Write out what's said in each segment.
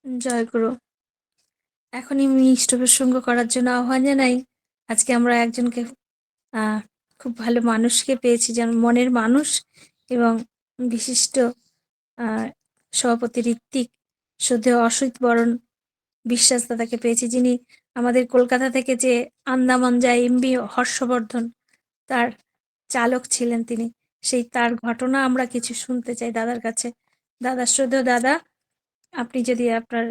জয়গুরু। এখনই মিষ্ট প্রসঙ্গ করার জন্য আহ্বান জানাই। আজকে আমরা একজনকে খুব ভালো মানুষকে পেয়েছি, যেমন মনের মানুষ এবং বিশিষ্ট আ সভাপতি ঋত্বিক, শ্রদ্ধেয় অসিত বরণ বিশ্বাস দাদাকে পেয়েছি, যিনি আমাদের কলকাতা থেকে যে আন্দামান যায় এমভি হর্ষবর্ধন, তার চালক ছিলেন তিনি। তার ঘটনা আমরা কিছু শুনতে চাই দাদার কাছে। দাদা, শ্রদ্ধেয় দাদা, আপনি যদি আপনার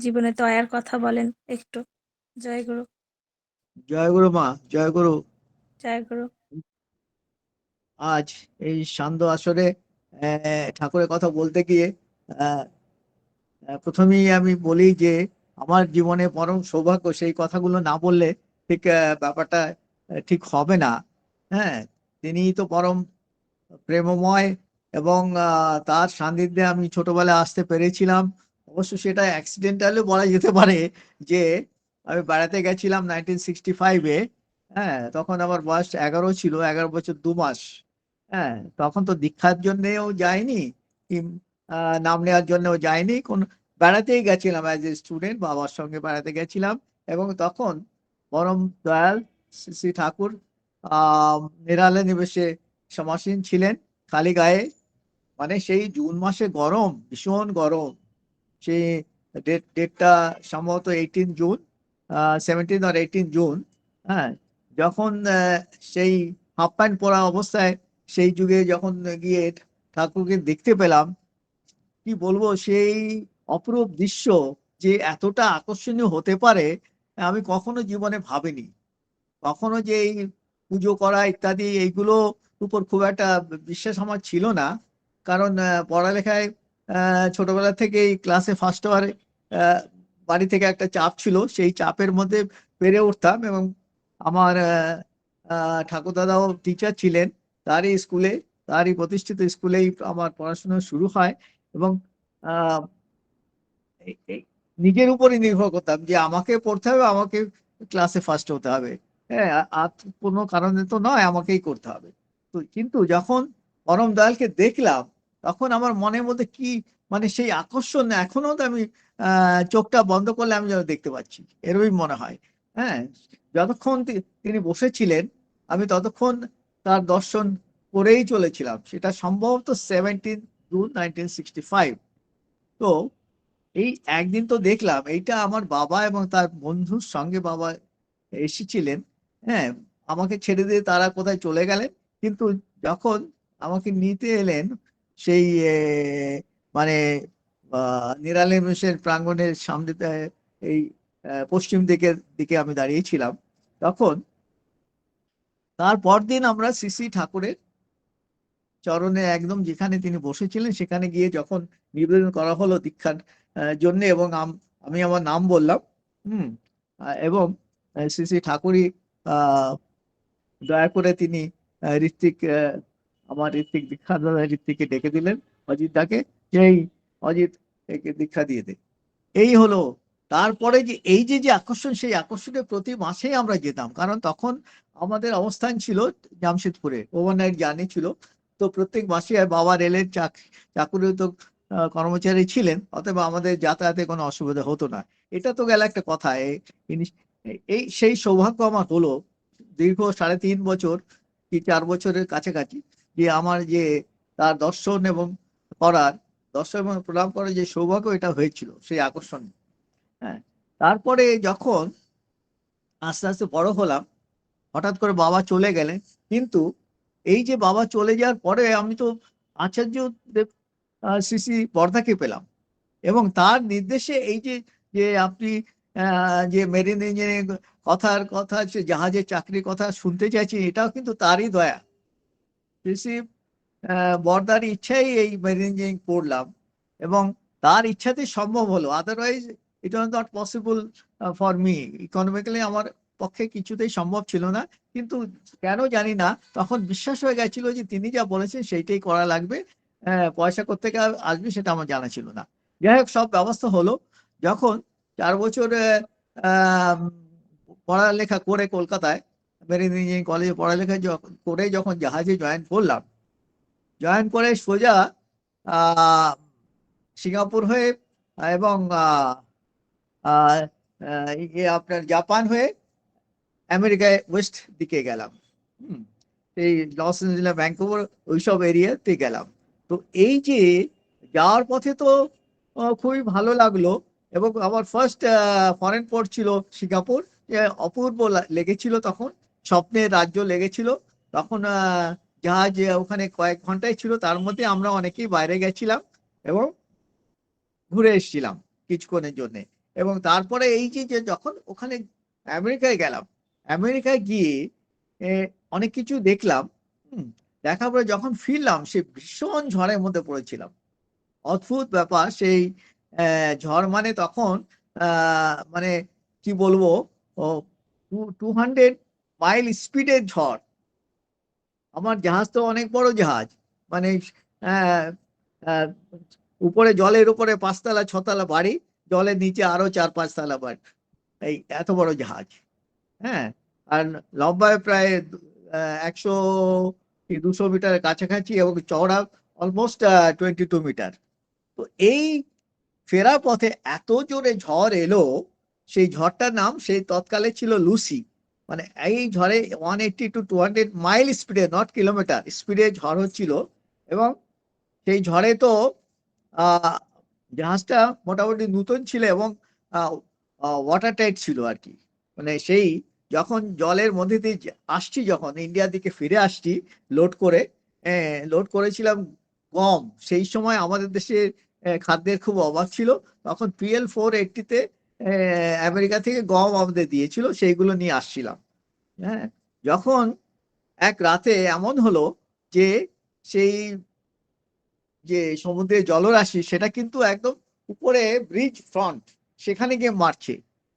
জীবনে দয়ার কথা বলেন একটু। জয় গুরু। জয় গুরু মা, জয় গুরু। জয় গুরু। আজ এই সান্ধ্য আসরে ঠাকুরের কথা বলতে গিয়ে প্রথমেই আমি বলি যে আমার জীবনে পরম সৌভাগ্য, সেই কথাগুলো না বললে ঠিক ব্যাপারটা ঠিক হবে না। হ্যাঁ, তিনি তো পরম প্রেমময় এবং তার সান্নিধ্যে আমি ছোটবেলায় আসতে পেরেছিলাম। অবশ্য সেটা অ্যাক্সিডেন্টালি বলা যেতে পারে যে আমি বেড়াতে গেছিলাম 1965-এ। হ্যাঁ, তখন আমার বয়স 11 ছিল, 11 বছর 2 মাস। হ্যাঁ, তখন তো দীক্ষার জন্যেও যায়নি, নাম নেওয়ার জন্যও যায়নি, কোন বেড়াতেই গেছিলাম অ্যাজ এ স্টুডেন্ট, বাবার সঙ্গে বেড়াতে গেছিলাম। এবং তখন পরম দয়াল শ্রী শ্রী ঠাকুর নিরালে নিবেশে সমাসীন ছিলেন, খালি গায়ে। মানে সেই জুন মাসে গরম, ভীষণ গরম। সেই ডেটটা সম্ভবত 18 জুন, 17 or 18 জুন। হ্যাঁ, যখন সেই হাফ প্যান্ট পরা অবস্থায় সেই যুগে যখন গিয়ে ঠাকুরকে দেখতে পেলাম, কি বলবো, সেই অপরূপ দৃশ্য যে এতটা আকর্ষণীয় হতে পারে আমি কখনো জীবনে ভাবিনি। কখনো যে এই পুজো করা ইত্যাদি এইগুলো উপর খুব একটা বিশ্বাস আমার ছিল না। কারণ পড়ালেখায় ছোটবেলা থেকেই ক্লাসে ফার্স্ট হওয়ার বাড়ি থেকে একটা চাপ ছিল, সেই চাপের মধ্যে পেরে উঠতাম। এবং আমার ঠাকুরদাদাও টিচার ছিলেন, তারই স্কুলে, তারই প্রতিষ্ঠিত স্কুলেই আমার পড়াশোনা শুরু হয়। এবং আহ নিজের উপরই নির্ভর করতাম যে আমাকে পড়তে হবে, আমাকে ক্লাসে ফার্স্ট হতে হবে। হ্যাঁ, আর কোনো কারণে তো নয়, আমাকেই করতে হবে। তো কিন্তু যখন পরম দয়ালকে দেখলাম, তখন আমার মনের মধ্যে কি, মানে সেই আকর্ষণ এখনো তো আমি চোখটা বন্ধ করলে আমি যেন দেখতে পাচ্ছি, এরকমই মনে হয়। হ্যাঁ, যতক্ষণ তিনি বসেছিলেন আমি ততক্ষণ তার দর্শন করেই চলেছিলাম। সেটা সম্ভবত 17 জুন 1965। তো এই একদিন তো দেখলাম, এইটা আমার বাবা এবং তার বন্ধুর সঙ্গে বাবা এসেছিলেন। হ্যাঁ, আমাকে ছেড়ে দিয়ে তারা কোথায় চলে গেলেন। কিন্তু যখন আমাকে নিতে এলেন সেই মানে নিরালি মিশনের প্রাঙ্গণের সামনে, এই পশ্চিম দিকের দিকে আমি দাঁড়িয়েছিলাম, তখন তার পরদিন আমরা শ্রী শ্রী ঠাকুরের চরণে একদম যেখানে তিনি বসেছিলেন সেখানে গিয়ে যখন নিবেদন করা হলো দীক্ষার জন্য, এবং আমি আমার নাম বললাম। হুম। এবং শ্রী শ্রী ঠাকুরই আহ দয়া করে তিনি ঋত্বিক, আমার ঋত্বিক দীক্ষা দাদা ঋত্বিককে ডেকে দিলেন, অজিত দাকে, এই অজিত একে দীক্ষা দিয়ে দে। এই হলো। তারপরে যে এই যে যে আকর্ষণ, সেই আকর্ষণে প্রতি মাসেই আমরা যেতাম, কারণ তখন আমাদের অবস্থান ছিল জামশেদপুরে, ওভারনাইট জার্নি ছিল। তো প্রত্যেক মাসে বাবা রেলের চাকুরি তো কর্মচারী ছিলেন, অতএব আমাদের যাতায়াতে কোনো অসুবিধা হতো না। এটা তো গেল একটা কথা। এই সেই সৌভাগ্য আমার হলো দীর্ঘ 3.5 বছর কি 4 বছরের কাছাকাছি, যে আমার যে তার দর্শন এবং করার, দর্শন এবং প্রণাম করার যে সৌভাগ্য এটা হয়েছিল, সেই আকর্ষণ। হ্যাঁ, তারপরে যখন আস্তে আস্তে বড় হলাম, হঠাৎ করে বাবা চলে গেলেন। কিন্তু এই যে বাবা চলে যাওয়ার পরে আমি তো আচার্য দেব শ্রী শ্রী বর্দাকে পেলাম। এবং তার নির্দেশে এই যে যে আপনি যে মেরিন ইঞ্জিনিয়ারিং কথার কথা, যে জাহাজের চাকরির কথা শুনতে চাইছি, এটাও কিন্তু তারই দয়া। শ্রী শ্রী বর্দার ইচ্ছাই এই মেরিন ইঞ্জিনিয়ারিং পড়লাম, এবং তার ইচ্ছাতেই সম্ভব হলো। Otherwise it was not possible for me. Economically আমার পক্ষে কিছুতেই সম্ভব ছিল না। কিন্তু কেন জানি না, তখন বিশ্বাস হয়ে গেছিল যে তিনি যা বলেছেন সেইটাই করা লাগবে। পয়সা কোত্থেকে আসবে সেটা আমার জানা ছিল না। যাই হোক, সব ব্যবস্থা হলো। যখন 4 বছর আহ পড়ালেখা করে কলকাতায় মেরিন ইঞ্জিনিয়ারিং কলেজে পড়ালেখা করে যখন জাহাজে জয়েন করলাম, জয়েন করে সোজা আহ সিঙ্গাপুর হয়ে এবং আহ, আপনার জাপান হয়ে আমেরিকায় ওয়েস্ট দিকে গেলাম। হুম, এই লস এঞ্জেলেস, ভ্যাঙ্কুভার, ওইসব এরিয়াতে গেলাম। তো এই যে যাওয়ার পথে তো খুবই ভালো লাগলো। এবং আমার ফার্স্ট ফরেন পোর্ট ছিল সিঙ্গাপুর। অপূর্ব লেগেছিল তখন, স্বপ্নের রাজ্য লেগেছিল তখন। জাহাজ ওখানে কয়েক ঘন্টায় ছিল, তার মধ্যে আমরা অনেকেই বাইরে গেছিলাম এবং ঘুরে এসেছিলাম কিছুক্ষণের জন্য। এবং তারপরে এই যে যে যখন ওখানে আমেরিকায় গেলাম, আমেরিকায় গিয়ে এ, অনেক কিছু দেখলাম। হুম, দেখার পরে যখন ফিরলাম সে ভীষণ ঝড়ের মধ্যে পড়েছিলাম। অদ্ভুত ব্যাপার সেই ঝড়, মানে তখন মানে কি বলবো, 200 মাইল স্পিডের ঝড়। আমার জাহাজ তো অনেক বড় জাহাজ, মানে আহ, আহ, উপরে, জলের উপরে 5 তলা 6 তলা বাড়ি, জলের নিচে আরো 4-5 তলা বাড়ি, এই এত বড় জাহাজ। হ্যাঁ, আর লম্বায় প্রায় 100 কি 200 মিটারের কাছাকাছি এবং চওড়া অলমোস্ট 22 মিটার। তো এই ফেরার পথে এত জোরে ঝড় এলো, সেই ঝড়টার নাম সেই তৎকালে ছিল লুসি। মানে এই ঝড়ে 180 to 200 মাইল স্পিডে, নট কিলোমিটার স্পিডে ঝড় হচ্ছিল। এবং সেই ঝড়ে তো আহ জাহাজটা মোটামুটি নতুন ছিল এবং ওয়াটার টাইট ছিল আর কি। মানে সেই যখন জলের মধ্যে দিয়ে আসছি, যখন ইন্ডিয়ার দিকে ফিরে আসছি লোড করে, লোড করেছিলাম গম। সেই সময় আমাদের দেশে খাদ্যের খুব অভাব ছিল। তখন PL-480-তে আমেরিকা থেকে গম আমাদের দিয়েছিল, সেইগুলো নিয়ে আসছিলাম। হ্যাঁ, যখন এক রাতে এমন হলো যে সেই যে সমুদ্রের জলরাশি সেটা কিন্তু একদম উপরে ব্রিজ ফ্রন্ট, সেখানে গিয়ে মারছে।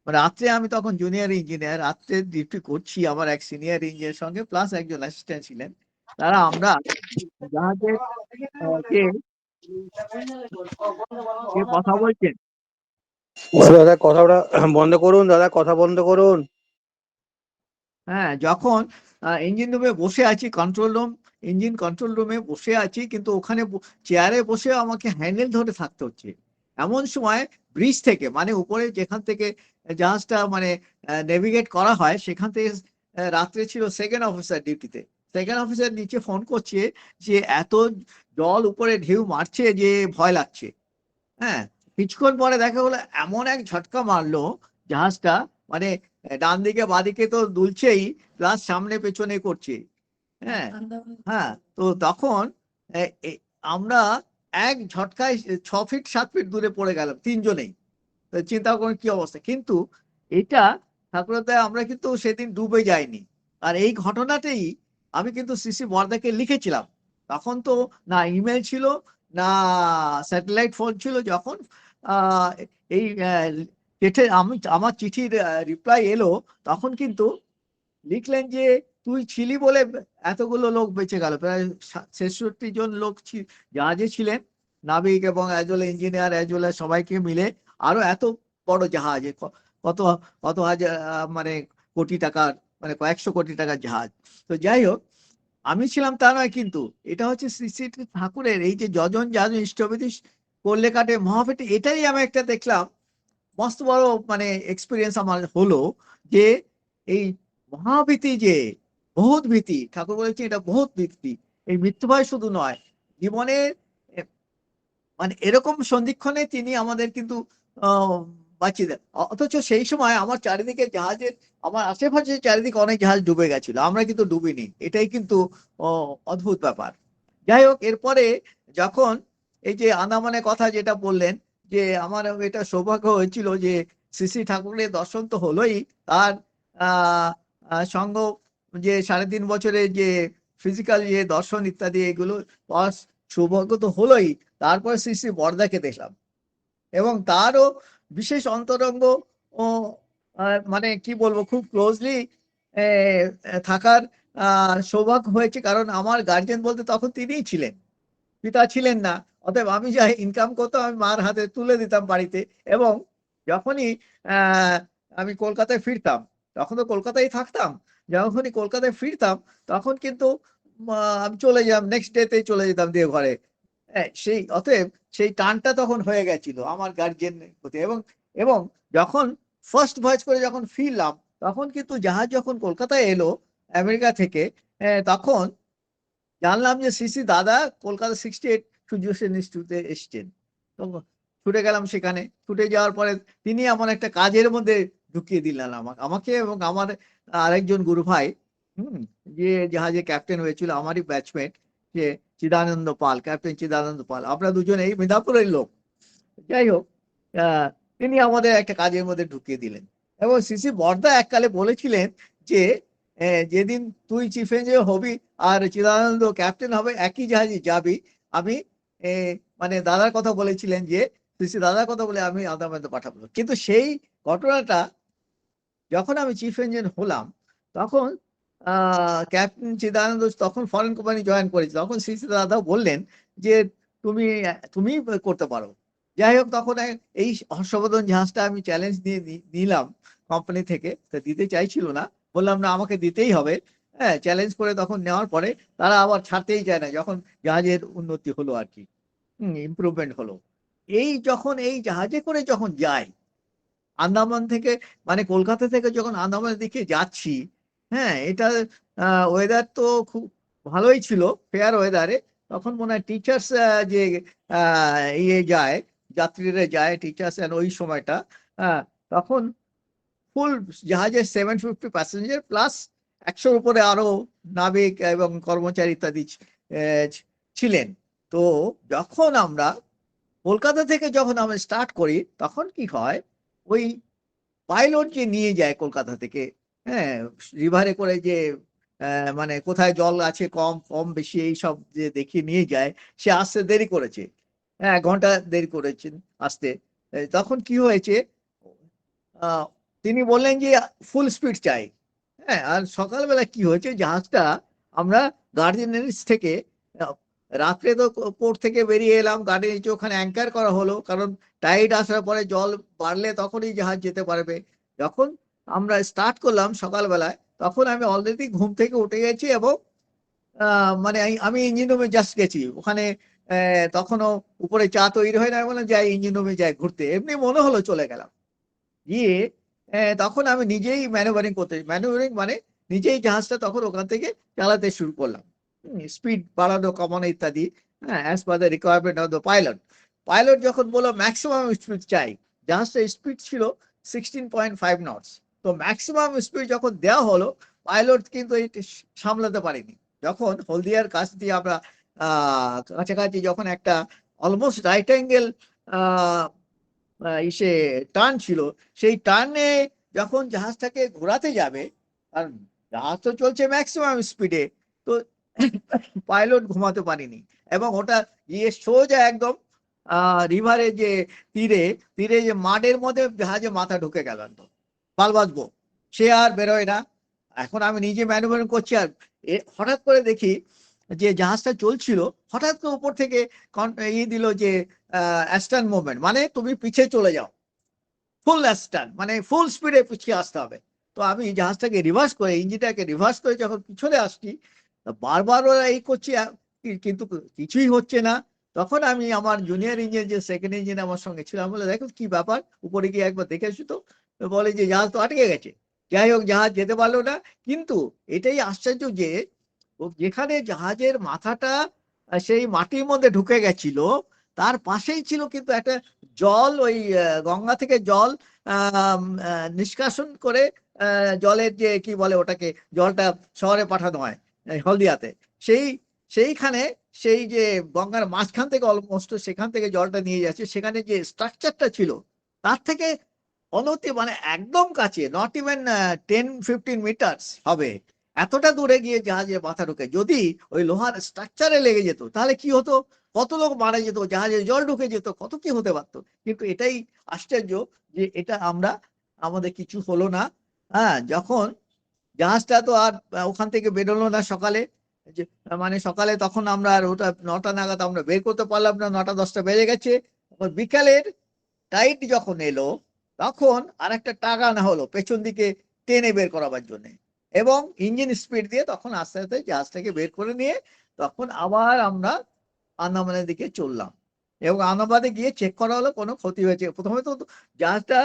রাত্রে আমি তখন জুনিয়র ইঞ্জিনিয়ার, রাত্রে ডিউটি করছি আমার এক সিনিয়র ইঞ্জিনিয়ার সঙ্গে, প্লাস একজন অ্যাসিস্ট্যান্ট ছিলেন। তারা আমরা জাহাজের কে কে কথা বলছেন। দাদা কথাটা বন্ধ করুন, দাদা কথা বন্ধ করুন। হ্যাঁ, যখন ইঞ্জিন রুমে বসে আছি, কন্ট্রোল রুম, ইঞ্জিন কন্ট্রোল রুমে বসে আছি, কিন্তু ওখানে চেয়ারে বসে আমাকে হ্যান্ডেল ধরে থাকতে হচ্ছে। এমন সময় ব্রিজ থেকে, মানে উপরে যেখান থেকে জাহাজটা মানে নেভিগেট করা হয়, সেখান থেকে রাত্রে ছিল সেকেন্ড অফিসার ডিউটিতে। সেকেন্ড অফিসার নিচে ফোন করছে যে এত জল উপরে ঢেউ মারছে যে ভয় লাগছে। হ্যাঁ, কিছুক্ষণ পরে দেখা হলো এমন এক ঝটকা মারলো জাহাজটা, মানে ডান দিকে বাদিকে তো দুলছেই, প্লাস সামনে পেছনে করছে। হ্যাঁ, হ্যাঁ, তো তখন এ, এ, আমরা এক ঝটকায় 6 ফিট 7 ফিট দূরে পড়ে গেলাম তিনজনেই। তো চিন্তা করুন কি অবস্থা। কিন্তু এটা ঠাকুরদায় আমরা কিন্তু সেদিন ডুবে যাইনি। আর এই ঘটনাটাই আমি কিন্তু সিসি বর্দাকে লিখেছিলাম। তখন তো না ইমেল ছিল, না স্যাটেলাইট ফোন ছিল। যখন আহ, এই আমার চিঠির রিপ্লাই এলো, তখন কিন্তু লিখলেন যে তুই ছিলি বলে এতগুলো লোক বেঁচে গেল। প্রায় 66 জন লোক জাহাজে ছিলেন, নাবিক এবং as well engineer, as well সবাইকে মিলে। আরো এত বড় জাহাজে কত কত হাজার মানে কোটি টাকার, মানে কয়েকশো কোটি টাকার জাহাজ। তো যাই হোক, আমি ছিলাম তা নয়, কিন্তু এটা হচ্ছে শ্রী শ্রী ঠাকুরের এই যে যজন যাজন ইষ্টবিধি করলে কাটে মহাভেটি, এটাই আমি একটা দেখলাম মস্ত বড় মানে এক্সপিরিয়েন্স আমার হলো। যে এই মহাভীতি, যে বহুত ভীতি, ঠাকুর বলেছে এটা বহুত ভীতি। এই মৃত্যু ভয় শুধু নয়, জীবনের মানে এরকম সন্ধিক্ষণে তিনি আমাদের কিন্তু আহ বাঁচিয়ে দেন। অথচ সেই সময় আমার চারিদিকে জাহাজের, আমার আশেপাশে চারিদিকে অনেক জাহাজ ডুবে গেছিল, আমরা কিন্তু ডুবিনি। এটাই কিন্তু অদ্ভুত ব্যাপার। যাই হোক, এরপরে যখন এই যে আন্দামানের কথা যেটা বললেন, যে আমার এটা সৌভাগ্য হয়েছিল যে শ্রী শ্রী ঠাকুরের দর্শন তো হলোই, তার আহ সঙ্গ যে 3.5 বছরের যে ফিজিক্যাল যে দর্শন ইত্যাদি এগুলো পাওয়ার সৌভাগ্য তো হলোই। তারপরে শ্রী শ্রী বরদাকে দেখলাম এবং তারও বিশেষ অন্তরঙ্গ ও মানে কি বলবো, খুব ক্লোজলি থাকার সৌভাগ্য হয়েছে। কারণ আমার গার্জেন বলতে তখন তিনিই ছিলেন, পিতা ছিলেন না। অতএব আমি যাই ইনকাম করতাম আমি মার হাতে তুলে দিতাম বাড়িতে। এবং যখনই আহ আমি কলকাতায় ফিরতাম, তখন তো কলকাতায় থাকতাম, যখনই কলকাতায় ফিরতাম তখন কিন্তু আমি চলে যেতাম, নেক্সট ডেতেই চলে যেতাম দিয়ে ঘরে। সেই অতএব সেই টানটা তখন হয়ে গেছিল আমার গার্জেন প্রতি। এবং এবং যখন ফার্স্ট ভয়েস করে যখন ফিরলাম, তখন কিন্তু জাহাজ যখন কলকাতায় এলো আমেরিকা থেকে, তখন জানলাম যে শ্রী দাদা কলকাতা 68 সূর্য সেন ইনস্টিটিউটে এসছেন। তো ছুটে গেলাম সেখানে। ছুটে যাওয়ার পরে তিনি এমন একটা কাজের মধ্যে ঢুকিয়ে দিলেন আমাকে এবং আমার আরেকজন গুরু ভাই, যে জাহাজে ক্যাপ্টেন হয়েছিল আমারই ব্যাচমেট, যে চিদানন্দ পাল, ক্যাপ্টেন চিদানন্দ পাল। আমরা দুজনে এই মেদিনীপুরের লোক। যাই হোক, আহ, তিনি আমাদের একটা কাজের মধ্যে ঢুকিয়ে দিলেন। এবং সিসি বর্দা এককালে বলেছিলেন যে যেদিন তুই চিফ ইঞ্জিনিয়ার হবি আর চিদানন্দ ক্যাপ্টেন হবে, একই জাহাজে যাবি। আমি মানে দাদার কথা বলেছিলেন যে সিসি দাদার কথা বলে আমি আন্দামানে পাঠাবো। কিন্তু সেই ঘটনাটা যখন আমি চিফ ইঞ্জিনিয়ার হলাম, তখন ক্যাপ্টেন চিদানন্দ তখন ফরেন কোম্পানি জয়েন করেছে। তখন সিসি দাদা বললেন যে তুমি তুমি করতে পারো। যাই হোক, তখন এই হর্ষবর্ধন জাহাজটা আমি চ্যালেঞ্জ দিয়ে নিলাম কোম্পানি থেকে। তা দিতে চাইছিল না, বললাম না আমাকে দিতেই হবে। হ্যাঁ, চ্যালেঞ্জ করে তখন নেওয়ার পরে তারা আবার ছাড়তেই চায় না, যখন জাহাজের উন্নতি হলো আর কি, ইমপ্রুভমেন্ট হলো। যখন এই জাহাজে করে যখন যায় আন্দামান থেকে, মানে কলকাতা থেকে যখন আন্দামানের দিকে যাচ্ছি, হ্যাঁ, এটা ওয়েদার তো খুব ভালোই ছিল, ফেয়ার ওয়েদারে। তখন মনে হয় টিচার্স যে যায়, যাত্রীরা যায় টিচার্স, ওই সময়টা তখন ফুল জাহাজের 750 প্যাসেঞ্জার প্লাস 100-র উপরে আরো নাবিক এবং কর্মচারী ইত্যাদি ছিলেন। তো যখন আমরা কলকাতা থেকে যখন আমরা স্টার্ট করি, তখন কি হয়, ওই পাইলট যে নিয়ে যায় কলকাতা থেকে, হ্যাঁ, রিভারে করে যে মানে কোথায় জল আছে কম কম বেশি এই সব যে দেখিয়ে নিয়ে যায়, সে আসতে দেরি করেছে, 1 ঘন্টা দেরি করেছেন আসতে। তখন কি হয়েছে, তিনি বললেন যে ফুল স্পিড চাই। হ্যাঁ, আর সকালবেলা কি হয়েছে, জাহাজটা আমরা গার্ডেনারিস থেকে রাত্রে তো পোর্ট থেকে বেরিয়ে এলাম, গাড়ি নিচে ওখানে অ্যাঙ্কার করা হলো, কারণ টাইড আসার পরে জল বাড়লে তখনই জাহাজ যেতে পারবে। যখন আমরা স্টার্ট করলাম সকালবেলায়, তখন আমি অলরেডি ঘুম থেকে উঠে গেছি এবং মানে আমি ইঞ্জিন রুমে জাস্ট গেছি ওখানে। তখনও উপরে চা তৈরি হয় না, আমি বললাম যাই ইঞ্জিন রুমে যাই ঘুরতে, এমনি মনে হলো চলে গেলাম। গিয়ে তখন আমি নিজেই ম্যানুভারিং মানে নিজেই জাহাজটা তখন ওখান থেকে চালাতে শুরু করলাম, স্পিড বাড়ানো কমানো ইত্যাদি, হ্যাঁ, as per the requirement of the pilot. Pilot যখন বললো ম্যাক্সিমাম স্পিড চাই, জাহাজটা স্পিড ছিল 16.5 নটস। তো ম্যাক্সিমাম স্পিড যখন দেওয়া হলো, পাইলট কিন্তু এটা সামলাতে পারেনি। যখন হলদিয়ার কাছ দিয়ে আমরা কাছাকাছি যখন একটা অলমোস্ট রাইট অ্যাঙ্গেল ইসে টার্ন ছিল, সেই টার্নে যখন জাহাজটাকে ঘোরাতে যাবে, কারণ জাহাজ তো চলছে ম্যাক্সিমাম স্পিডে, তো পাইলট ঘুমাতে পারেনি এবং ওটা গিয়ে সোজা একদম রিভারে যে তীরে তীরে যে মাঠের মধ্যে জাহাজে মাথা ঢুকে গেল, একদম পাল বাজবো, সে আর বেরোয় না। এখন আমি নিজে ম্যানুভারিং করছি, আর হঠাৎ করে দেখি যে জাহাজটা চলছিল, হঠাৎ করে উপর থেকে দিল যে অ্যাস্টার্ন মুভমেন্ট, মানে তুমি পিছিয়ে চলে যাও, ফুল অ্যাস্টার্ন, মানে ফুল স্পিডে পিছিয়ে আসতে হবে। তো আমি জাহাজটাকে রিভার্স করে, ইঞ্জিনটাকে রিভার্স করে যখন পিছনে আসছি, বারবার ওরা এই করছি, কিন্তু কিছুই হচ্ছে না। তখন আমি আমার জুনিয়র ইঞ্জিনিয়ার যে সেকেন্ড ইঞ্জিনিয়ার আমার সঙ্গে ছিল, আমি বলে দেখো কি ব্যাপার, উপরে গিয়ে একবার দেখে আসি। তো বলে যে জাহাজ তো আটকে গেছে। যাই হোক, জাহাজ যেতে পারলো না। কিন্তু এটাই আশ্চর্য যে যেখানে জাহাজের মাথাটা সেই মাটির মধ্যে ঢুকে গেছিল, তার পাশেই ছিল কিন্তু একটা জল, ওই গঙ্গা থেকে জল নিষ্কাশন করে জলের যে কি বলে ওটাকে, জলটা শহরে পাঠানো হয় হলদিয়াতে, সেইখানে সেই যে গঙ্গার মাঝখান থেকে অলমোস্ট সেখান থেকে জলটা নিয়ে যাচ্ছে, সেখানে যে স্ট্রাকচারটা ছিল তার থেকে মানে একদম কাছে, নট ইভেন 10-15 মিটার হবে, এতটা দূরে গিয়ে জাহাজে মাথা ঢুকে যদি ওই লোহার স্ট্রাকচারে লেগে যেত, তাহলে কি হতো, কত লোক মারা যেত, জাহাজে জল ঢুকে যেত, কত কি হতে পারতো। কিন্তু এটাই আশ্চর্য যে এটা আমাদের কিছু হলো না। হ্যাঁ, যখন জাহাজটা তো আর ওখান থেকে বেরোলো না সকালে, মানে সকালে তখন আমরা আর ওটা 9টা নাগাদ আমরা বের করতে পারলাম না, 9টা-10টা বেজে গেছে। বিকালের টাইট যখন এলো, তখন আর একটা টাকা না হলো পেছন দিকে টেনে বের করাবার জন্য, এবং ইঞ্জিন স্পিড দিয়ে তখন আস্তে আস্তে জাহাজটাকে বের করে নিয়ে তখন আবার আমরা আন্দামানের দিকে চললাম এবং আন্দামানে গিয়ে চেক করা হলো কোনো ক্ষতি হয়েছে। প্রথমে তো জাহাজটা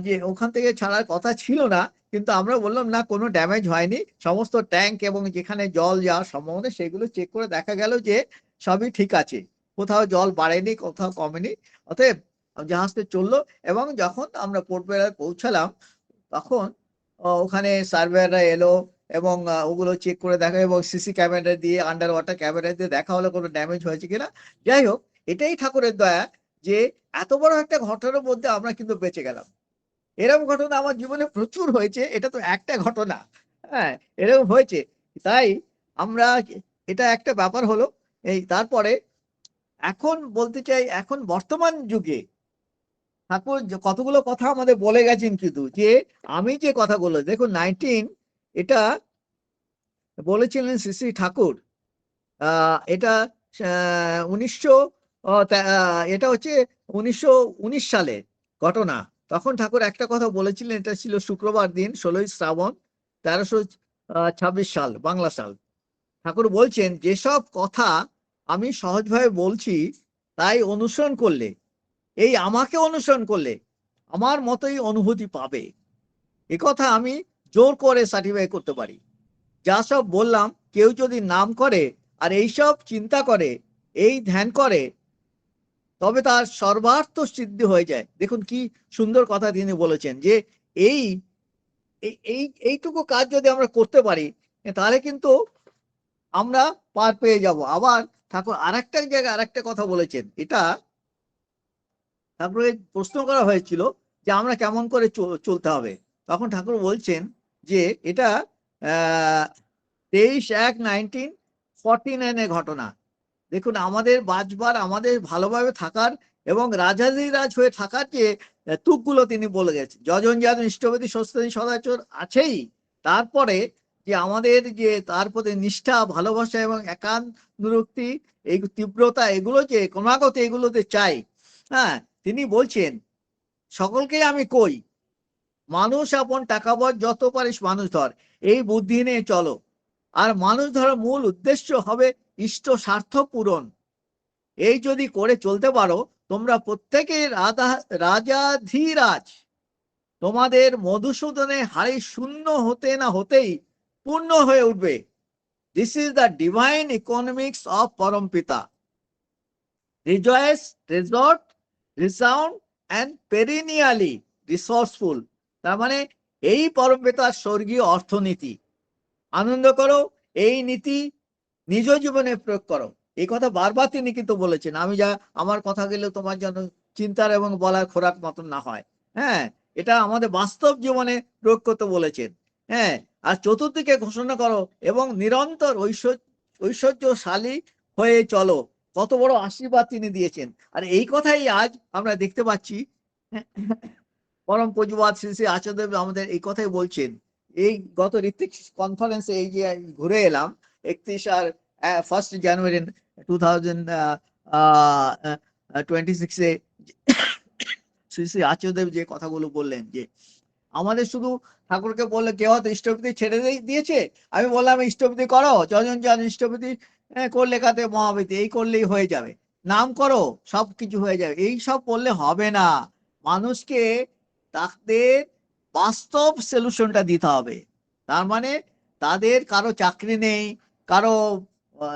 যে ওখান থেকে ছাড়ার কথা ছিল না, কিন্তু আমরা বললাম না কোনো ড্যামেজ হয়নি। সমস্ত ট্যাঙ্ক এবং যেখানে জল যাওয়ার সম্ভাবনা সেগুলো চেক করে দেখা গেল যে সবই ঠিক আছে, কোথাও জল বাড়েনি, কোথাও কমেনি। অতএব জাহাজটা চললো এবং যখন আমরা পোর্ট ব্লেয়ারে পৌঁছালাম তখন ওখানে সার্ভেয়াররা এলো এবং ওগুলো চেক করে দেখা এবং সিসি ক্যামেরা দিয়ে, আন্ডার ওয়াটার ক্যামেরা দিয়ে দেখা হলো কোনো ড্যামেজ হয়েছে কিনা। যাই হোক, এটাই ঠাকুরের দয়া যে এত বড় একটা ঘটনার মধ্যে আমরা কিন্তু বেঁচে গেলাম। এরকম ঘটনা আমার জীবনে প্রচুর হয়েছে, এটা তো একটা ঘটনা। হ্যাঁ, এরকম হয়েছে। তাই আমরা, এটা একটা ব্যাপার হলো। এই তারপরে এখন বলতে চাই, এখন বর্তমান যুগে ঠাকুর কতগুলো কথা আমাদের বলে গেছেন, কিন্তু যে আমি যে কথাগুলো দেখুন 19 এটা বলেছিলেন শ্রী শ্রী ঠাকুর। এটা 1900 এটা হচ্ছে 1919 সালে ঘটনা। তখন ঠাকুর একটা কথা বলেছিলেন, এটা ছিল শুক্রবার দিন 16ই শ্রাবণ 1326 সাল, বাংলা সাল। ঠাকুর বলছেন, যেসব কথা আমি সহজভাবে বলছি তাই অনুসরণ করলে, এই আমাকে অনুসরণ করলে আমার মতোই অনুভূতি পাবে। এ কথা আমি জোর করে সার্টিফাই করতে পারি। যা সব বললাম, কেউ যদি নাম করে আর এইসব চিন্তা করে, এই ধ্যান করে, তবে তার সর্বার্থ সিদ্ধি হয়ে যায়। দেখুন কি সুন্দর কথা তিনি বলেছেন, যে এই এইটুকু কাজ যদি আমরা করতে পারি তাহলে কিন্তু আমরা পার পেয়ে যাব। আবার ঠাকুর আরেকটা জায়গায় আরেকটা কথা বলেছেন, এটা তারপরে প্রশ্ন করা হয়েছিল যে আমরা কেমন করে চলতে হবে। তখন ঠাকুর বলছেন যে এটা 23/1/1949 ঘটনা। দেখুন, আমাদের বাঁচবার, আমাদের ভালোভাবে থাকার এবং রাজাধিরাজ হয়ে থাকার যে তুকগুলো তিনি বলে গেছেন, যজন যাজন ইষ্টপতি স্বস্তি সদাচর আছেই, তারপরে যে আমাদের যে তার প্রতি নিষ্ঠা, ভালোবাসা এবং একানুরক্তি, এই তীব্রতা, এগুলো যে ক্রমাগত এগুলোতে চাই। হ্যাঁ, তিনি বলছেন, সকলকে আমি কই, মানুষ আপন টাকা পয়সা যত পারিস মানুষ ধর, এই বুদ্ধি নিয়ে চলো। আর মানুষ ধরার মূল উদ্দেশ্য হবে ইষ্ট স্বার্থ পূরণ। এই যদি করে চলতে পারো, তোমরা প্রত্যেকে রাজাধিরাজ। তোমাদের মধুসূদনের হাড়ি শূন্য হতে না হতেই পূর্ণ হয়ে উঠবে। This is the divine economics of পরমপিতা। Rejoice, resort, resound and perennially resourceful. তার মানে এই পরমপিতার স্বর্গীয় অর্থনীতি। আনন্দ করো, এই নীতি নিজ জীবনে প্রয়োগ করো। এই কথা বারবার তিনি কিন্তু বলেছেন। আমি যা, আমার কথা গেলে তোমার জন্য চিন্তার এবং বলার খোরাক মতন না হয়। হ্যাঁ, এটা আমাদের বাস্তব জীবনে প্রয়োগ করতে বলেছেন। হ্যাঁ, আর চতুর্দিকে ঘোষণা করো এবং নিরন্তর ঐশ্বর্যশালী হয়ে চলো। কত বড় আশীর্বাদ তিনি দিয়েছেন। আর এই কথাই আজ আমরা দেখতে পাচ্ছি, পরম পূজ্যপাদ শ্রী শ্রী আচার্যদেব আমাদের এই কথাই বলছেন। এই গত ঋত্বিক কনফারেন্সে এই যে ঘুরে এলাম 31 আর 1 জানুয়ারি 2026-এ শ্রী শ্রী আচার্যদেব যে কথাগুলো বললেন, যে আমাদের শুধু ঠাকুরকে বললে কেউ হয়তো ইষ্টপতি ছেড়ে দিয়েছে, আমি বললাম ইষ্টপতি করো, যজন জন ইষ্টপতি করলে কাতে মহাবিতি, এই করলেই হয়ে যাবে, নাম করো, সব কিছু হয়ে যাবে, এই সব করলে হবে না। মানুষকে তাদের বাস্তব সলিউশনটা দিতে হবে। তার মানে তাদের কারো চাকরি নেই, কারো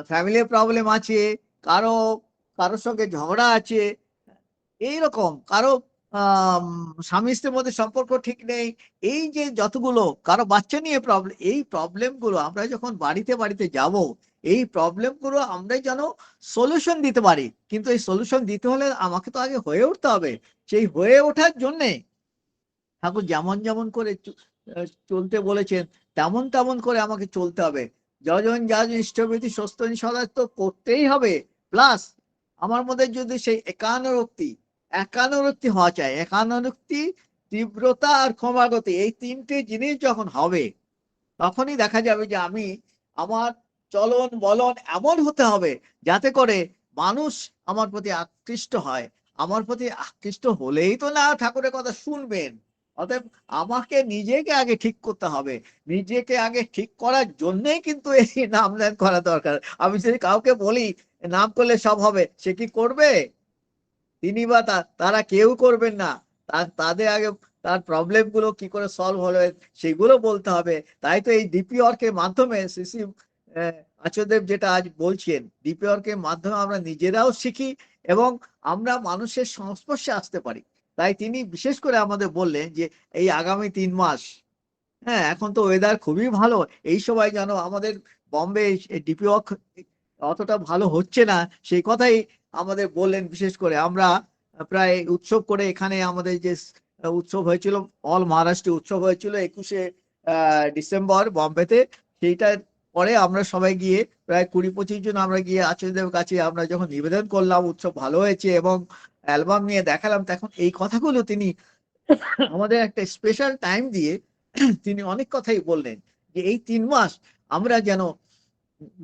ফ্যামিলি প্রবলেম আছে, কারো কারোর সঙ্গে ঝগড়া আছে, এইরকম কারো স্বামী স্ত্রীর মধ্যে সম্পর্ক ঠিক নেই, এই যে যতগুলো, কারো বাচ্চা নিয়ে প্রবলেম, এই প্রবলেমগুলো আমরা যখন বাড়িতে বাড়িতে যাব, এই প্রবলেমগুলো আমরা যেন সলিউশন দিতে পারি। কিন্তু এই সলিউশন দিতে হলে আমাকে তো আগে হয়ে উঠতে হবে। সেই হয়ে ওঠার জন্যে ঠাকুর যেমন যেমন করে চলতে বলেছেন, তেমন তেমন করে আমাকে চলতে হবে। যজন যাজন ইষ্টপতি স্বস্তি সদাচর তো করতেই হবে। প্লাস আমার মধ্যে যদি সেই একানুরক্তি হওয়া চাই, একানুরক্তি, তীব্রতা আর ক্রমাগতি, এই তিনটে জিনিস যখন হবে, তখনই দেখা যাবে যে আমার চলন বলন এমন হতে হবে যাতে করে মানুষ আমার প্রতি আকৃষ্ট হয়। আমার প্রতি আকৃষ্ট হলেই তো না ঠাকুরের কথা শুনবেন। অতএব আমাকে নিজেকে আগে ঠিক করতে হবে। নিজেকে আগে ঠিক করার জন্যই কিন্তু এই নাম ধ্যান করা দরকার। আমি যদি কাউকে বলি নাম করলে সব হবে, সে কি করবে? তিনি বা তারা কেউ করবেন না। তাদের আগে তার প্রবলেম গুলো কি করে সলভ হলো সেগুলো বলতে হবে। তাই তো এই ডিপি ওয়ার্কের মাধ্যমে শ্রী আচার্যদেব যেটা আজ বলছেন, ডিপি ওয়ার্কের মাধ্যমে আমরা নিজেরাও শিখি এবং আমরা মানুষের সংস্পর্শে আসতে পারি। তাই তিনি বিশেষ করে আমাদের বললেন যে এই আগামী 3 মাস, হ্যাঁ, এখন তো ওয়েদার খুবই ভালো, এই সময় যেন আমাদের বম্বে ডিপি ওয়ার্ক অতটা ভালো হচ্ছে না, সেই কথাই আমাদের বললেন। বিশেষ করে আমরা প্রায় উৎসব করে এখানে আমাদের যে উৎসব হয়েছিল, অল মহারাষ্ট্র উৎসব হয়েছিল 21শে ডিসেম্বর বম্বেতে, সেইটার পরে আমরা সবাই গিয়ে প্রায় 20-25 জন আমরা গিয়ে আচার্যদেবের কাছে আমরা যখন নিবেদন করলাম উৎসব ভালো হয়েছে এবং অ্যালবাম নিয়ে দেখালাম, তখন এই কথাগুলো তিনি আমাদের একটা স্পেশাল টাইম দিয়ে তিনি অনেক কথাই বললেন যে এই 3 মাস আমরা যেন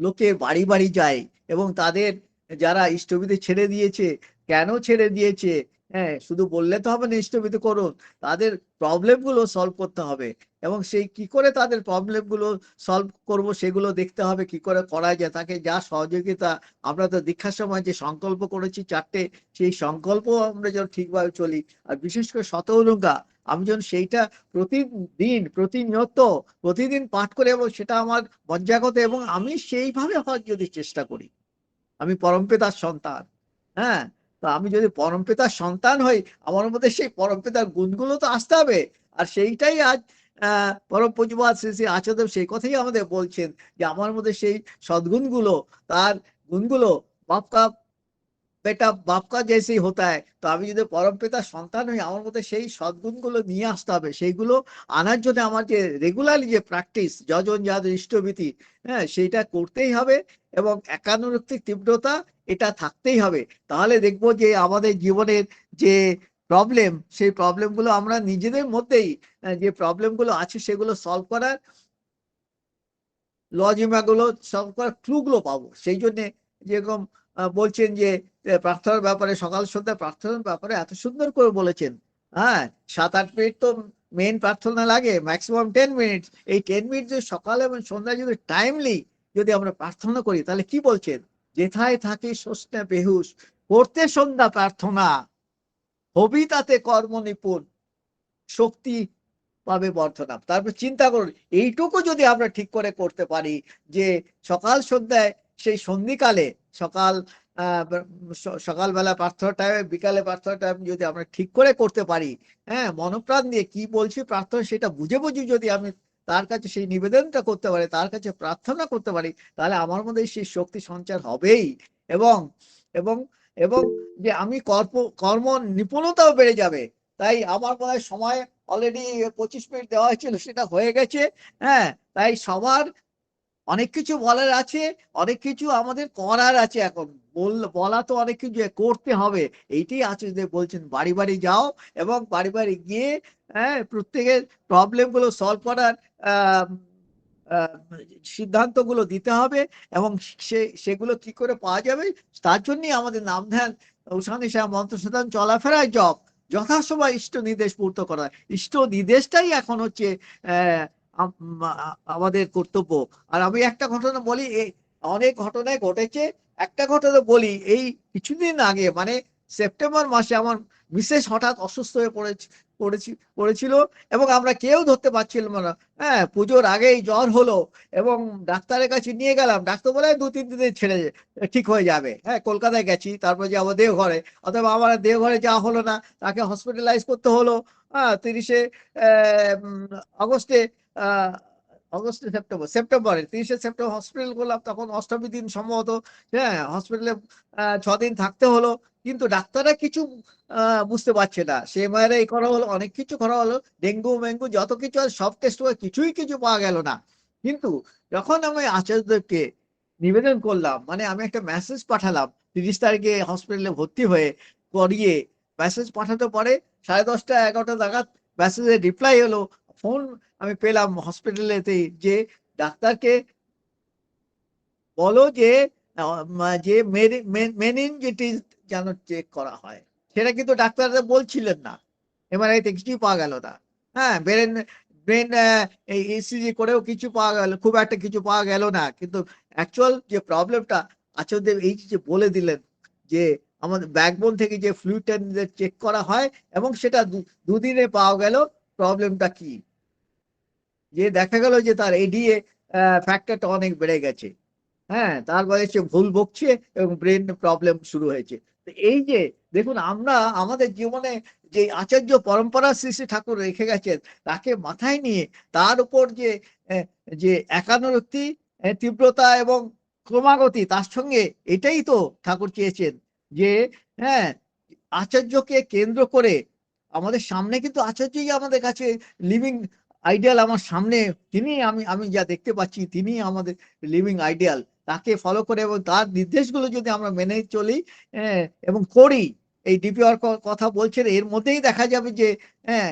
লোকের বাড়ি বাড়ি যাই এবং তাদের যারা ইষ্টবিধি ছেড়ে দিয়েছে, কেন ছেড়ে দিয়েছে, হ্যাঁ, শুধু বললে তো হবে না ইষ্টবিধি করুন, তাদের প্রবলেম গুলো সলভ করতে হবে এবং সেই কি করে তাদের প্রবলেম গুলো সলভ করব সেগুলো দেখতে হবে কি করে করা যায়, তাকে যা সহযোগিতা। আমরা তো দীক্ষার সময় যে সংকল্প করেছি 4টে, সেই সংকল্প আমরা যেন ঠিকভাবে চলি, আর বিশেষ করে শত অনুজ্ঞা আমি যেন সেইটা প্রতিদিন প্রতিনিয়ত প্রতিদিন পাঠ করে এবং সেটা আমার মজ্জাগত, এবং আমি সেইভাবে হওয়ার যদি চেষ্টা করি। আমি পরমপিতার সন্তান, হ্যাঁ, তো আমি যদি পরমপিতার সন্তান হই, আমার মধ্যে সেই পরমপিতার গুণগুলো তো আসতে হবে। আর সেইটাই আজ পরম পূজ্যপাদ শ্রী শ্রী আচার্যদেব সেই কথাই আমাদের বলছেন যে আমার মধ্যে সেই সদ্গুণগুলো, তার গুণগুলো বাপকা বেটা বাপকা जैसे होता है, তো আমি যদি পরমপিতার সন্তান হই, আমার মধ্যে সেই সদ্গুণগুলো নিয়ে আসতে হবে। সেইগুলো আনার জন্য আমার যে রেগুলারলি যে প্র্যাকটিস, যজন যাদের ইষ্টভীতি, হ্যাঁ, সেইটা করতেই হবে এবং একানুরক্তিক তীব্রতা এটা থাকতেই হবে। তাহলে দেখবো যে আমাদের জীবনের যে প্রবলেম, সেই প্রবলেমগুলো আমরা নিজেদের মধ্যেই যে প্রবলেমগুলো আছে সেগুলো সলভ করার লজিমাগুলো সলভ করার ক্লুগুলো পাবো। সেই জন্যে যেরকম বলছেন যে প্রার্থনার ব্যাপারে, সকাল সন্ধ্যা প্রার্থনার ব্যাপারে এত সুন্দর করে বলেছেন। হ্যাঁ, 7-8 মিনিট তো মেন প্রার্থনা লাগে, ম্যাক্সিমাম 10 মিনিট। এই 10 মিনিট যদি সকাল এবং সন্ধ্যায় যদি টাইমলি যদি আমরা প্রার্থনা করি, তাহলে কি বলছেন, যেথায় থাকি সোসনে বেহুশ, করতে সন্ধ্যা প্রার্থনা, হবি তাতে কর্ম নিপুণ, শক্তি পাবে বর্ধনা। তারপর চিন্তা করুন, এইটুকু যদি আমরা ঠিক করে করতে পারি যে সকাল সন্ধ্যায় সেই সন্ধিকালে সকাল সকালবেলা প্রার্থনা টাইম, বিকালে প্রার্থনা টাইম যদি আমরা ঠিক করে করতে পারি, হ্যাঁ, মনপ্রাণ দিয়ে কি বলছি প্রার্থনা সেটা বুঝে বুঝি যদি আমি তার কাছে সেই নিবেদনটা করতে পারি, তার কাছে প্রার্থনা করতে পারি, তাহলে আমার মধ্যে সেই শক্তি সঞ্চার হবেই এবং এবং এবং যে আমি কর্ম নিপুণতাও বেড়ে যাবে। তাই আমার মনে হয় সময় অলরেডি 25 মিনিট দেওয়া হয়েছিল, সেটা হয়ে গেছে। হ্যাঁ, তাই সবার অনেক কিছু বলার আছে, অনেক কিছু আমাদের করার আছে। এখন বলা তো অনেক কিছু, করতে হবে। এইটাই আছে যে বলছেন বাড়ি বাড়ি যাও এবং বাড়ি বাড়ি গিয়ে, হ্যাঁ, প্রত্যেকের প্রবলেম গুলো সলভ করার আহ সিদ্ধান্তগুলো দিতে হবে এবং সেগুলো কি করে পাওয়া যাবে, তার জন্যই আমাদের নাম ধ্যান, উষা মন্ত্র সাধন, চলাফেরায় জপ, যথাসময় ইষ্ট নির্দেশ পূর্ত করা। ইষ্ট নির্দেশটাই এখন হচ্ছে আমাদের কর্তব্য। আর আমি একটা ঘটনা বলি, অনেক ঘটনায় ঘটেছে, একটা ঘটনা বলি। এই কিছুদিন আগে মানে সেপ্টেম্বর মাসে আমার বিশেষ হঠাৎ অসুস্থ হয়ে পড়েছিল এবং আমরা কেউ ধরতে পারছিলাম না। হ্যাঁ, পুজোর আগেই জ্বর হলো এবং ডাক্তারের কাছে নিয়ে গেলাম, ডাক্তার বলে 2-3 দিনে ছেড়ে ঠিক হয়ে যাবে। হ্যাঁ, কলকাতায় গেছি, তারপর যাবো দেওঘরে, অথবা আমার দেওঘরে যাওয়া হলো না, তাকে হসপিটালাইজ করতে হলো। হ্যাঁ, 30শে আগস্টে, আহ সেপ্টেম্বরে 30শে সেপ্টেম্বর হসপিটাল করলাম, তখন অষ্টমী দিন সম্ভবত। হ্যাঁ, হসপিটালে 6 দিন থাকতে হলো, কিন্তু ডাক্তাররা কিছু বুঝতে পারছে না। সে এমআরআই করা হলো, অনেক কিছু করা হলো, ডেঙ্গু মেঙ্গু যত কিছু আছে সব টেস্ট করে কিছুই কিছু পাওয়া গেল না। কিন্তু যখন আমি আচার্যদেবকে নিবেদন করলাম, মানে আমি একটা মেসেজ পাঠালাম 30 তারিখে হসপিটালে ভর্তি হয়ে করিয়ে, মেসেজ পাঠাতে পরে 10:30-11টা নাগাদ মেসেজের রিপ্লাই হলো, ফোন আমি পেলাম হসপিটালেতে, যে ডাক্তারকে বলো যে যে মেনিনজাইটিস যেন চেক করা হয়। সেটা কিন্তু ডাক্তাররা বলছিলেন না, এমআরআই তে কিছুই পাওয়া গেল না। হ্যাঁ, ব্রেন ব্রেন এই ইসিজি করেও কিছু পাওয়া গেল, খুব একটা কিছু পাওয়া গেল না। কিন্তু অ্যাকচুয়াল যে প্রবলেমটা আচার্যদেব এই যে বলে দিলেন যে আমাদের ব্যাকবোন থেকে যে ফ্লুইডটা চেক করা হয় এবং সেটা দুদিনে পাওয়া গেল প্রবলেমটা কি, যে দেখা গেল যে তার এডিএ ফ্যাক্টরটা অনেক বেড়ে গেছে। হ্যাঁ, তারপরে সে ভুল বকছে এবং ব্রেন প্রবলেম শুরু হয়েছে। তো এই যে দেখুন, আমরা আমাদের জীবনে যে আচার্য পরম্পরা শ্রী শ্রী ঠাকুর রেখে গেছেন, তাকে মাথায় নিয়ে তার উপর যে যে একানুরক্তি, তীব্রতা এবং ক্রমাগতি, তার সঙ্গে এটাই তো ঠাকুর চেয়েছেন যে হ্যাঁ, আচার্যকে কেন্দ্র করে আমাদের সামনে কিন্তু আচার্যই আমাদের কাছে লিভিং আইডিয়াল। আমার সামনে তিনি, আমি আমি যা দেখতে পাচ্ছি তিনি আমাদের লিভিং আইডিয়াল। তাকে ফলো করে এবং তার নির্দেশগুলো যদি আমরা মেনে চলি এবং করি, এই ডিপিআর কথা বলছেন, এর মধ্যেই দেখা যাবে যে হ্যাঁ,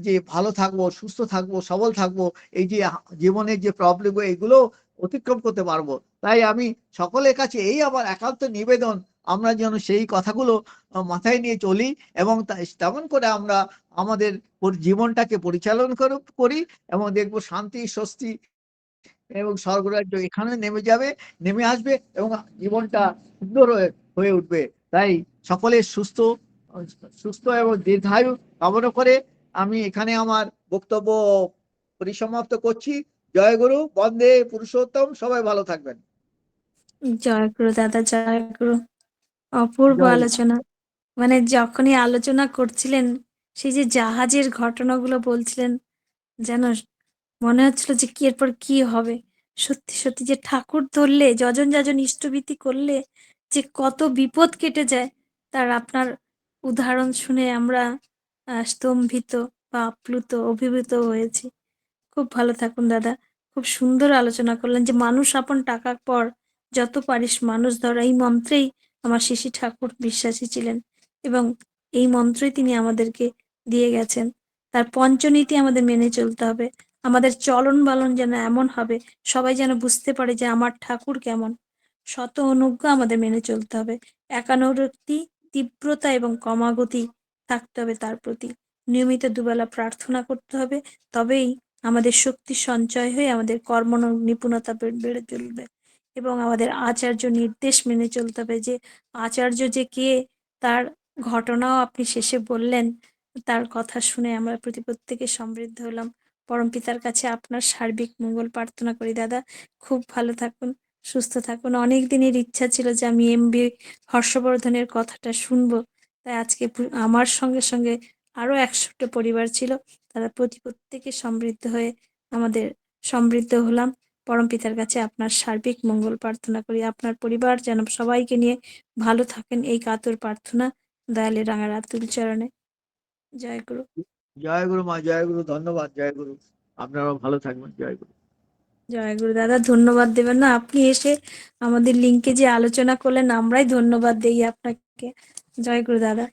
যে ভালো থাকবো, সুস্থ থাকবো, সবল থাকবো, এই যে জীবনের যে প্রবলেম এগুলো অতিক্রম করতে পারবো। তাই আমি সকলের কাছে এই আমার একান্ত নিবেদন, আমরা যেন সেই কথাগুলো মাথায় নিয়ে চলি এবং তেমন করে আমরা আমাদের জীবনটাকে পরিচালন করি এবং দেখবো শান্তি, স্বস্তি এবং স্বর্গরাজ্য এখানে নেমে যাবে, নেমে আসবে এবং জীবনটা সুন্দর হয়ে উঠবে। তাই সকলের সুস্থ সুস্থ এবং দীর্ঘায়ু কামনা করে আমি এখানে আমার বক্তব্য পরিসমাপ্ত করছি। জয় গুরু, বন্দে পুরুষোত্তম, সবাই ভালো থাকবেন। জয় গুরু দাদা, জয় গুরু। অপূর্ব জয় গুরু। আলোচনা। মানে যখনই আলোচনা করছিলেন, সেই যে জাহাজের ঘটনাগুলো বলছিলেন, যেন মনে হচ্ছিল যে কি এরপর কি হবে। সত্যি সত্যি যে ঠাকুর ধরলে, যজন যাজন ইষ্টভীতি করলে যে কত বিপদ কেটে যায়, তার আপনার উদাহরণ শুনে আমরা স্তম্ভিত বা আপ্লুত, অভিভূত হয়েছি। খুব ভালো থাকুন দাদা। খুব সুন্দর আলোচনা করলেন যে মানুষ আপন টাকার পর, যত পারিস মানুষ ধর, এই মন্ত্রেই আমার শিশি ঠাকুর বিশ্বাসী ছিলেন এবং এই মন্ত্রই তিনি আমাদেরকে দিয়ে গেছেন। তার পঞ্চনীতি আমাদের মেনে চলতে হবে। আমাদের চলন বলন যেন এমন হবে, সবাই যেন বুঝতে পারে যে আমার ঠাকুর কেমন। শত অনুজ্ঞা আমাদের মেনে চলতে হবে। একানুরক্তি, তীব্রতা এবং ক্রমাগতি থাকতে হবে তার প্রতি। নিয়মিত দুবেলা প্রার্থনা করতে হবে, তবেই আমাদের শক্তি সঞ্চয় হয়ে আমাদের কর্ম নিপুণতা বেড়ে চলবে। এবং আমাদের আচার্য নির্দেশ মেনে চলতে হবে, যে আচার্য যে কে, তার ঘটনাও আপনি শেষে বললেন। তার কথা শুনে আমরা প্রত্যেকে সমৃদ্ধ হলাম। পরমপিতার কাছে আপনার সার্বিক মঙ্গল প্রার্থনা করি দাদা। খুব ভালো থাকুন, সুস্থ থাকুন। অনেক দিনের ইচ্ছা ছিল যে আমি এমবি হর্ষবর্ধনের কথাটা শুনবো, তাই আজকে আমার সঙ্গে সঙ্গে আরো 100টা পরিবার ছিল, তারা প্রত্যেকে সমৃদ্ধ হয়ে আমাদের সমৃদ্ধ হলাম। পরমপিতার কাছে আপনার সার্বিক মঙ্গল প্রার্থনা করি। আপনার পরিবার যেন সবাইকে নিয়ে ভালো থাকেন, এই কাতর প্রার্থনা দয়ালে রাঙা রাতুল চরণে। জয় গুরু। জয় গুরু মা, জয় গুরু, ধন্যবাদ। জয় গুরু, আপনারাও ভালো থাকবেন। জয় গুরু। জয় গুরু দাদা। ধন্যবাদ দেবেন না, আপনি এসে আমাদের লিঙ্কে যে আলোচনা করলেন, আমরাই ধন্যবাদ দেই আপনাকে। জয় গুরু দাদা।